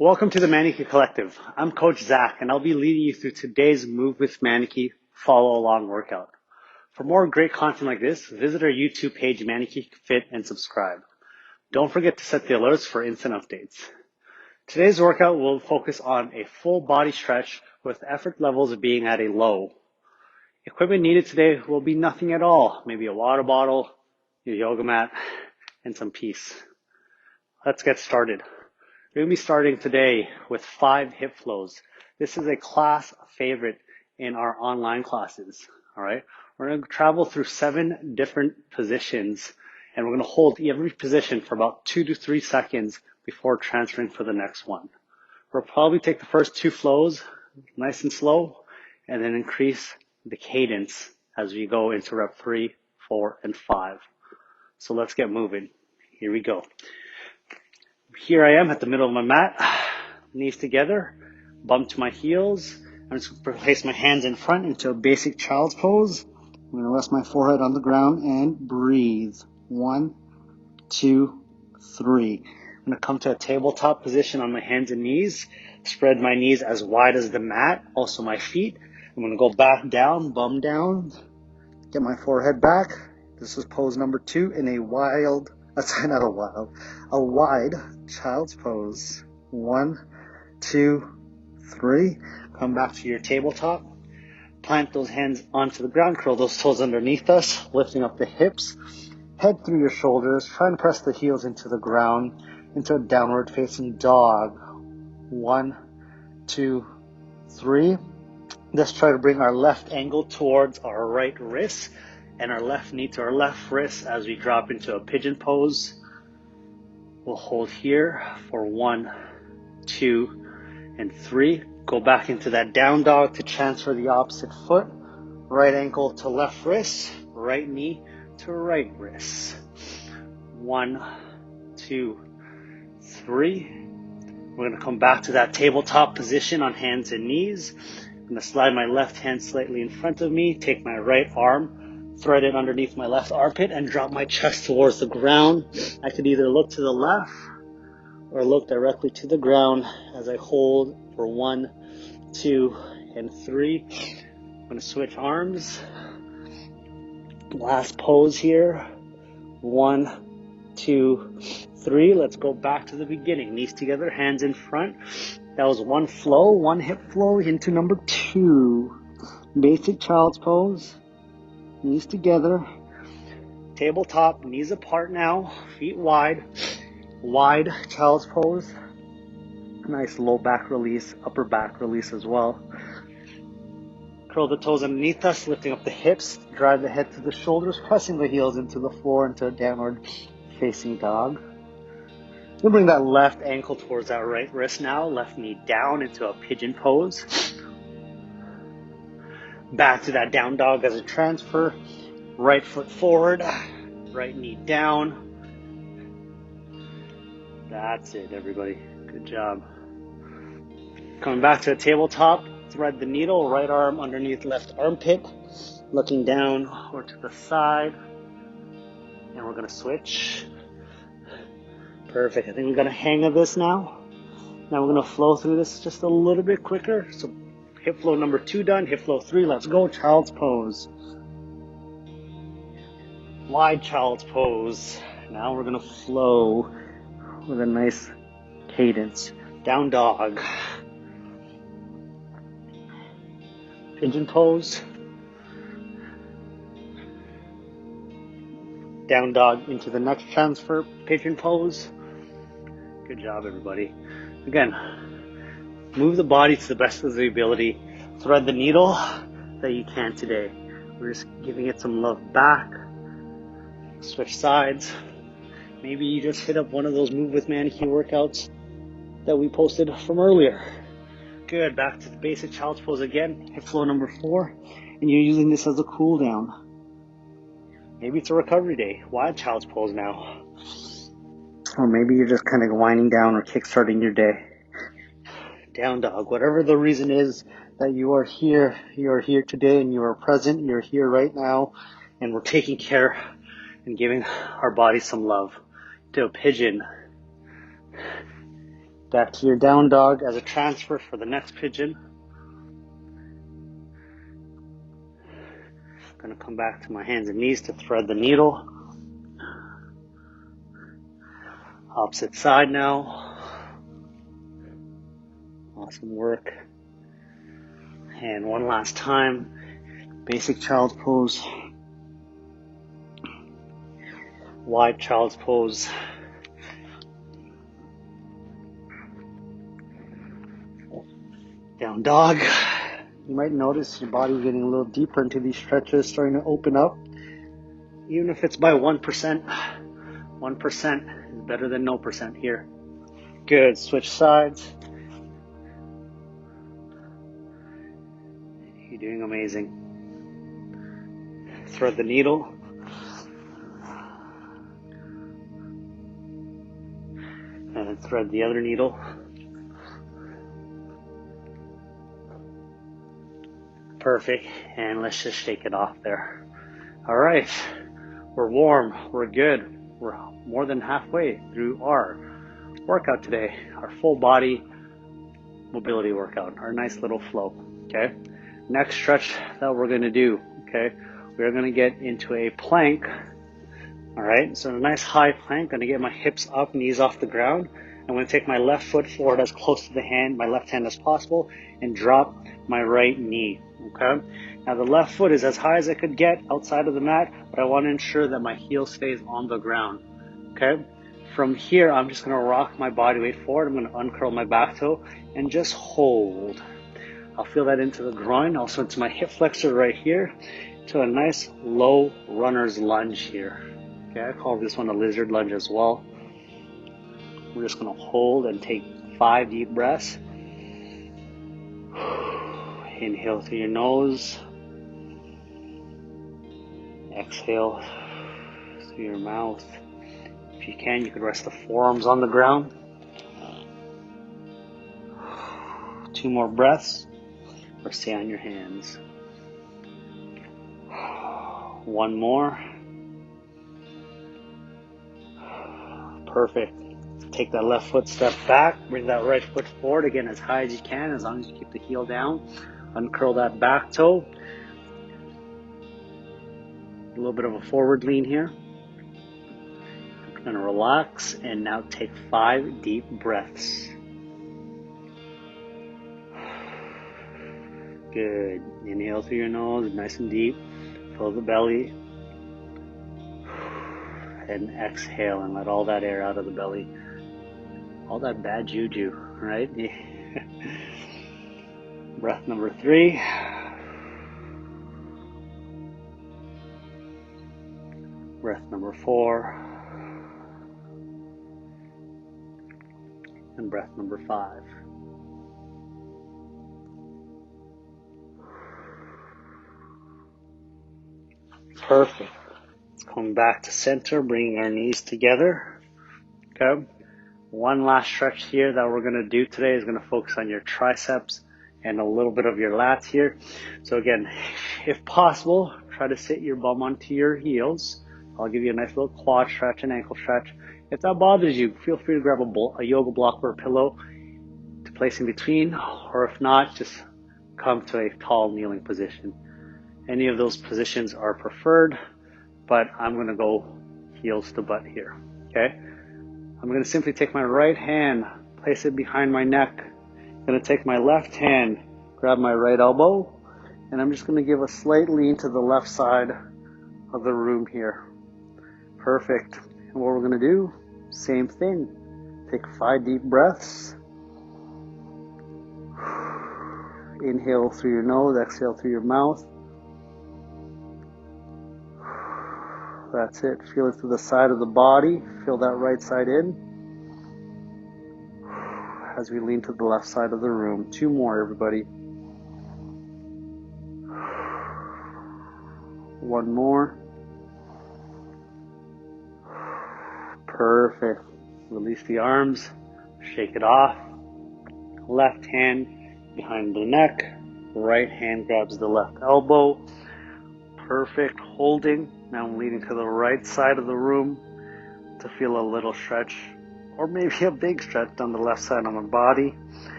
Welcome to the Maneki Collective. I'm Coach Zach, and I'll be leading you through today's Move with Maneki follow-along workout. For more great content like this, visit our YouTube page, ManekiFit, and subscribe. Don't forget to set the alerts for instant updates. Today's workout will focus on a full body stretch with effort levels being at a low. Equipment needed today will be nothing at all, maybe a water bottle, your yoga mat, and some peace. Let's get started. We're going to be starting today with 5 hip flows. This is a class favorite in our online classes, all right? We're going to travel through 7 different positions, and we're going to hold every position for about 2 to 3 seconds before transferring for the next one. We'll probably take the first 2 flows nice and slow, and then increase the cadence as we go into rep 3, 4, and 5. So let's get moving. Here we go. Here I am at the middle of my mat, knees together, bump to my heels. I'm just going to place my hands in front into a basic child's pose. I'm going to rest my forehead on the ground and breathe. 1, 2, 3. I'm going to come to a tabletop position on my hands and knees. Spread my knees as wide as the mat, also my feet. I'm going to go back down, bum down, get my forehead back. This is pose number 2 in a wide child's pose. 1, 2, 3. Come back to your tabletop. Plant those hands onto the ground. Curl those toes underneath us, lifting up the hips. Head through your shoulders. Try and press the heels into the ground, into a downward facing dog. 1, 2, 3. Let's try to bring our left ankle towards our right wrist and our left knee to our left wrist as we drop into a pigeon pose. We'll hold here for 1, 2, and 3. Go back into that down dog to transfer the opposite foot. Right ankle to left wrist, right knee to right wrist. 1, 2, 3. We're going to come back to that tabletop position on hands and knees. I'm going to slide my left hand slightly in front of me, take my right arm, thread it underneath my left armpit, and drop my chest towards the ground. I could either look to the left or look directly to the ground as I hold for 1, 2, and 3. I'm going to switch arms. Last pose here. 1, 2, 3. Let's go back to the beginning. Knees together, hands in front. That was 1 flow, 1 hip flow into number 2. Basic child's pose. Knees together. Tabletop, knees apart now, feet wide. Wide child's pose. Nice low back release, upper back release as well. Curl the toes underneath us, lifting up the hips. Drive the head to the shoulders, pressing the heels into the floor into a downward facing dog. We'll bring that left ankle towards that right wrist now. Left knee down into a pigeon pose. Back to that down dog as a transfer. Right foot forward, right knee down. That's it, everybody. Good job. Coming back to a tabletop, thread the needle, right arm underneath left armpit, looking down or to the side. And we're going to switch. Perfect. I think we got a hang of this now. Now we're going to flow through this just a little bit quicker. So hip flow number 2 done. Hip flow 3, let's go. Child's pose. Wide child's pose. Now we're going to flow with a nice cadence. Down dog. Pigeon pose. Down dog into the next transfer. Pigeon pose. Good job, everybody. Again, move the body to the best of the ability. Thread the needle that you can today. We're just giving it some love back. Switch sides. Maybe you just hit up one of those Move with Maneki workouts that we posted from earlier. Good. Back to the basic child's pose again. Hip flow number 4. And you're using this as a cool down. Maybe it's a recovery day. Wide child's pose now. Or maybe you're just kind of winding down or kickstarting your day. Down dog. Whatever the reason is that you are here today and you are present, you're here right now, and we're taking care and giving our body some love. To a pigeon. Back to your down dog as a transfer for the next pigeon. Gonna come back to my hands and knees to thread the needle. Opposite side now. Awesome work. And one last time, basic child's pose, wide child's pose. Down dog. You might notice your body getting a little deeper into these stretches, starting to open up. Even if it's by 1%, 1% is better than no percent here. Good, switch sides. You're doing amazing. Thread the needle. And thread the other needle. Perfect. And let's just shake it off there. All right. We're warm. We're good. We're more than halfway through our workout today. Our full body mobility workout. Our nice little flow. Okay. Next stretch that we're going to do. Okay. We're going to get into a plank. All right. So a nice high plank. Going to get my hips up, knees off the ground. I'm going to take my left foot forward as close to the hand, my left hand as possible, and drop my right knee. Okay. Now the left foot is as high as I could get outside of the mat, but I want to ensure that my heel stays on the ground. Okay. From here, I'm just going to rock my body weight forward. I'm going to uncurl my back toe and just hold. I'll feel that into the groin, also into my hip flexor right here, to a nice low runner's lunge here. Okay. I call this one a lizard lunge as well. We're just going to hold and take 5 deep breaths. Inhale through your nose. Exhale through your mouth. If you can, you could rest the forearms on the ground. 2 more breaths, or stay on your hands. 1 more. Perfect. Take that left foot step back, bring that right foot forward again as high as you can, as long as you keep the heel down. Uncurl that back toe. A little bit of a forward lean here. I'm going to relax and now take 5 deep breaths. Good. Inhale through your nose, nice and deep. Fill the belly. And exhale and let all that air out of the belly. All that bad juju, right? Breath number 3. Breath number 4. And breath number 5. Perfect. Let's come back to center, bringing our knees together. Okay. One last stretch here that we're going to do today is going to focus on your triceps and a little bit of your lats here. So again, if possible, try to sit your bum onto your heels. I'll give you a nice little quad stretch and ankle stretch. If that bothers you, feel free to grab a yoga block or a pillow to place in between, or if not, just come to a tall kneeling position. Any of those positions are preferred, but I'm going to go heels to butt here. Okay. I'm going to simply take my right hand, place it behind my neck. I'm going to take my left hand, grab my right elbow, and I'm just going to give a slight lean to the left side of the room here. Perfect. And what we're going to do, same thing. Take 5 deep breaths. Inhale through your nose, exhale through your mouth. That's it. Feel it to the side of the body. Feel that right side in. As we lean to the left side of the room. 2 more, everybody. 1 more. Perfect. Release the arms. Shake it off. Left hand behind the neck. Right hand grabs the left elbow. Perfect. Holding. Now I'm leaning to the right side of the room to feel a little stretch or maybe a big stretch down the left side on my body.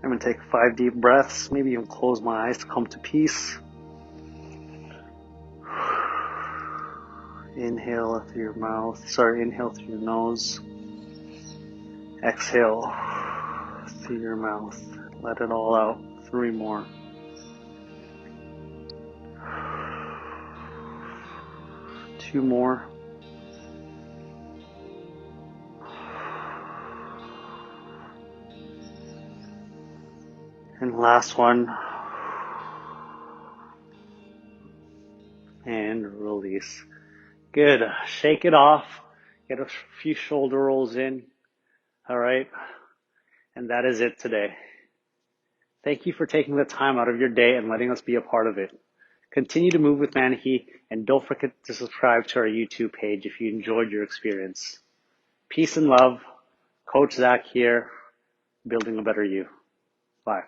I'm going to take 5 deep breaths, maybe even close my eyes to come to peace. Inhale through your mouth, inhale through your nose. Exhale through your mouth. Let it all out. 3 more. Two more. And last one. And release. Good. Shake it off. Get a few shoulder rolls in. All right. And that is it today. Thank you for taking the time out of your day and letting us be a part of it. Continue to move with Maneki, and don't forget to subscribe to our YouTube page if you enjoyed your experience. Peace and love. Coach Zach here, building a better you. Bye.